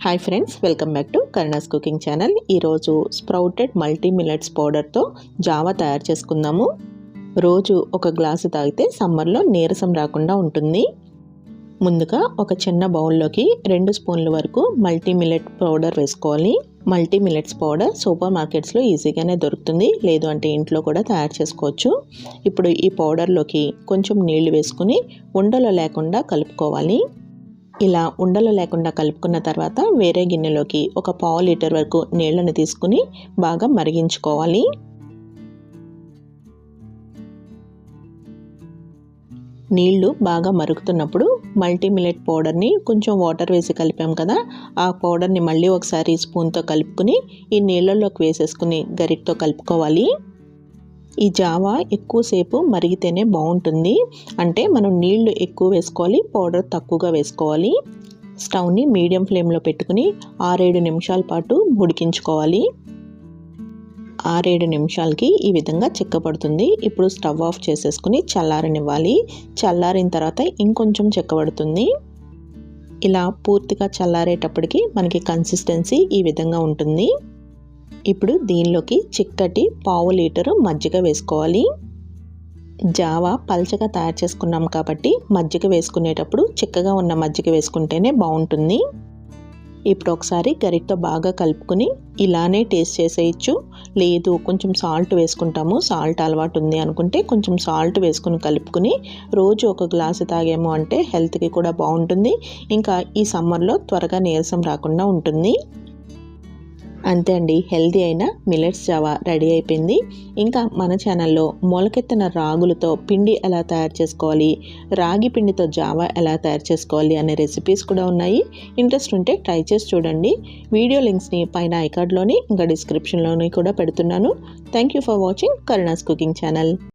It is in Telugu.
Hi friends, welcome back to Karuna's cooking channel. ఈరోజు స్ప్రౌటెడ్ మల్టీ మిల్లెట్స్ పౌడర్తో జావా తయారు చేసుకుందాము. రోజు ఒక గ్లాసు తాగితే సమ్మర్లో నీరసం రాకుండా ఉంటుంది. ముందుగా ఒక చిన్న బౌల్లోకి 2 స్పూన్ల వరకు మల్టీ మిల్లెట్ పౌడర్ వేసుకోవాలి. మల్టీ మిల్లెట్స్ పౌడర్ సూపర్ మార్కెట్స్లో ఈజీగానే దొరుకుతుంది, లేదు అంటే ఇంట్లో కూడా తయారు చేసుకోవచ్చు. ఇప్పుడు ఈ పౌడర్లోకి కొంచెం నీళ్లు వేసుకుని ఉండలు లేకుండా కలుపుకోవాలి. ఇలా ఉండలు లేకుండా కలుపుకున్న తర్వాత వేరే గిన్నెలోకి ఒక పావు లీటర్ వరకు నీళ్లను తీసుకుని బాగా మరిగించుకోవాలి. నీళ్లు బాగా మరుగుతున్నప్పుడు మల్టీ మిల్లెట్ పౌడర్ని కొంచెం వాటర్ వేసి కలిపాం కదా, ఆ పౌడర్ని మళ్ళీ ఒకసారి స్పూన్తో కలుపుకుని ఈ నీళ్ళలోకి వేసేసుకుని గరిటతో కలుపుకోవాలి. ఈ జావా ఎక్కువసేపు మరిగితేనే బాగుంటుంది. అంటే మనం నీళ్లు ఎక్కువ వేసుకోవాలి, పౌడర్ తక్కువగా వేసుకోవాలి. స్టవ్ని మీడియం ఫ్లేమ్లో పెట్టుకుని 6-7 నిమిషాల పాటు ఉడికించుకోవాలి. 6-7 నిమిషాలకి ఈ విధంగా చిక్కబడుతుంది. ఇప్పుడు స్టవ్ ఆఫ్ చేసేసుకుని చల్లారనివ్వాలి. చల్లారిన తర్వాత ఇంకొంచెం చిక్కబడుతుంది. ఇలా పూర్తిగా చల్లారేటప్పటికి మనకి కన్సిస్టెన్సీ ఈ విధంగా ఉంటుంది. ఇప్పుడు దీనిలోకి చిక్కటి పావు లీటరు మజ్జిగ వేసుకోవాలి. జావా పల్చగా తయారు చేసుకున్నాం కాబట్టి మజ్జిగ వేసుకునేటప్పుడు చిక్కగా ఉన్న మజ్జిగ వేసుకుంటేనే బాగుంటుంది. ఇప్పుడు ఒకసారి గరిటతో బాగా కలుపుకొని ఇలానే టేస్ట్ చేసేయచ్చు. లేదు కొంచెం సాల్ట్ వేసుకుంటాము, సాల్ట్ అలవాటు ఉంది అనుకుంటే కొంచెం సాల్ట్ వేసుకుని కలుపుకుని రోజు ఒక గ్లాసు తాగాము అంటే హెల్త్కి కూడా బాగుంటుంది. ఇంకా ఈ సమ్మర్లో త్వరగా నీరసం రాకుండా ఉంటుంది. అంతే అండి, హెల్తీ అయిన మిల్లెట్స్ జావా రెడీ అయిపోయింది. ఇంకా మన ఛానల్లో మొలకెత్తిన రాగులతో పిండి ఎలా తయారు చేసుకోవాలి, రాగి పిండితో జావా ఎలా తయారు చేసుకోవాలి అనే రెసిపీస్ కూడా ఉన్నాయి. ఇంట్రెస్ట్ ఉంటే ట్రై చేసి చూడండి. వీడియో లింక్స్ని పైన ఐకార్డ్లోని ఇంకా డిస్క్రిప్షన్లోని కూడా పెడుతున్నాను. Thank you for watching Karuna's cooking channel.